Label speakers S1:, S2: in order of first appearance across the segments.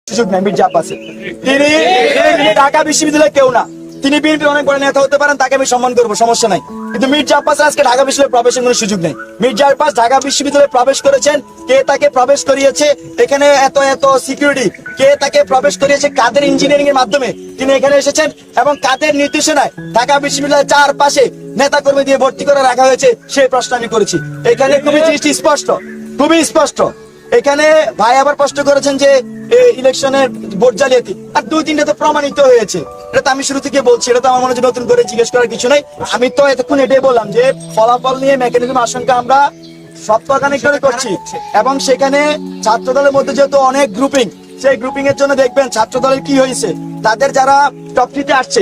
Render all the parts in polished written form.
S1: সুযোগ নেই মির্জা আব্বাসে। তিনি ঢাকা বিশ্ববিদ্যালয়ের কেউ না, তিনি বিএনপির অনেক বড় নেতা হতে পারেন, তাকে আমি সম্মান করবো, সমস্যা নাই। কিন্তু মির্জা আব্বাস আজকে ঢাকা বিশ্ববিদ্যালয়ে প্রবেশের কোনো সুযোগ নেই। মির্জা আব্বাস ঢাকা বিশ্ববিদ্যালয়ে প্রবেশ করেছেন, কে তাকে প্রবেশ করিয়েছে, এখানে এত এত সিকিউরিটি, কে তাকে প্রবেশ করিয়েছে, কাদের ইঞ্জিনিয়ারিং এর মাধ্যমে তিনি এখানে এসেছেন এবং কাদের নির্দেশনায় ঢাকা বিশ্ববিদ্যালয়ের চারপাশে নেতা কর্মী দিয়ে ভর্তি করে রাখা হয়েছে, সেই প্রশ্ন আমি করেছি। এখানে খুবই জিনিসটি স্পষ্ট, খুবই স্পষ্ট। এখানে ভাই আবার প্রশ্ন করেছেন যে ইলেকশনের ভোট জালিয়াতি, আর দুই তিনটা তো প্রমাণিত হয়েছে। এটা তো আমি শুরু থেকে বলছি, এটা তো আমার মনে হচ্ছে নতুন করে জিজ্ঞেস করার কিছু নাই। আমি তো এতক্ষণ এটাই বললাম যে ফলাফল নিয়ে মেকানিজম আশঙ্কা আমরা সপ্তাহখানেক ধরে করছি, এবং সেখানে ছাত্র দলের মধ্যে যেহেতু অনেক গ্রুপিং, সেই গ্রুপিং এর জন্য দেখবেন ছাত্র দলের কি হয়েছে, তাদের যারা টপ থ্রিতে আসছে,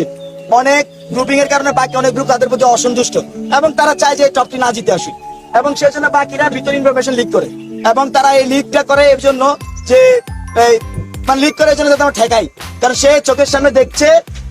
S1: অনেক গ্রুপিং এর কারণে বাকি অনেক গ্রুপ তাদের প্রতি অসন্তুষ্ট এবং তারা চায় যে টপ থ্রি না জিতে আসুক, এবং সেজন্য বাকিরা ভিতরে ইনফরমেশন লিক করে, এবং তারা এই লিকটা করে এর জন্য যে মানে লিক করার জন্য যাতে আমরা ঠেকাই, কারণ সে চোখের সামনে দেখছে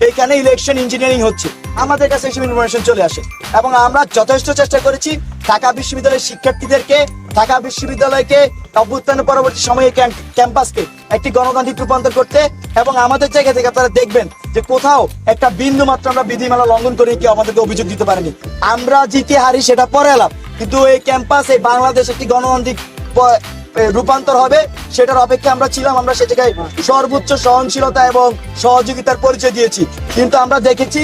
S1: এখানে ইলেকশন ইঞ্জিনিয়ারিং হচ্ছে, আমাদের কাছে এইসব ইনফরমেশন চলে আসে। এবং আমরা যথেষ্ট চেষ্টা করেছি ঢাকা বিশ্ববিদ্যালয়ের শিক্ষার্থীদেরকে, ঢাকা বিশ্ববিদ্যালয়কে অভ্যুত্থানের পরবর্তী সময়ে ক্যাম্পাসকে একটি গণতান্ত্রিক রূপান্তর করতে, এবং আমাদের জায়গা থেকে আপনারা দেখবেন যে কোথাও একটা বিন্দু মাত্র আমরা বিধিমালা লঙ্ঘন করে কেউ আমাদেরকে অভিযোগ দিতে পারেনি। আমরা জিতে হারি সেটা পরে এলাম, কিন্তু এই ক্যাম্পাস, এই বাংলাদেশ একটি গণতান্ত্রিক রূপান্তর হবে সেটার অপেক্ষা আমরা ছিলাম। আমরা সে জায়গায় সর্বোচ্চ সহনশীলতা এবং সহযোগিতার পরিচয় দিয়েছি, কিন্তু আমরা দেখেছি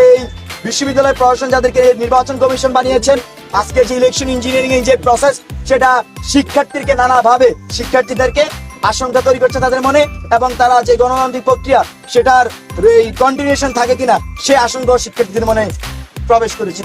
S1: এই বিশ্ববিদ্যালয় প্রশাসন যাদেরকে নির্বাচন কমিশন বানিয়েছেন, আজকে যে ইলেকশন ইঞ্জিনিয়ারিং এর যে প্রসেস, সেটা শিক্ষার্থীদেরকে নানাভাবে শিক্ষার্থীদেরকে আশঙ্কা তৈরি করছে তাদের মনে, এবং তারা যে গণতান্ত্রিক প্রক্রিয়া সেটার কন্টিনিউশন থাকে কিনা সে আশঙ্কা শিক্ষার্থীদের মনে প্রবেশ করেছে।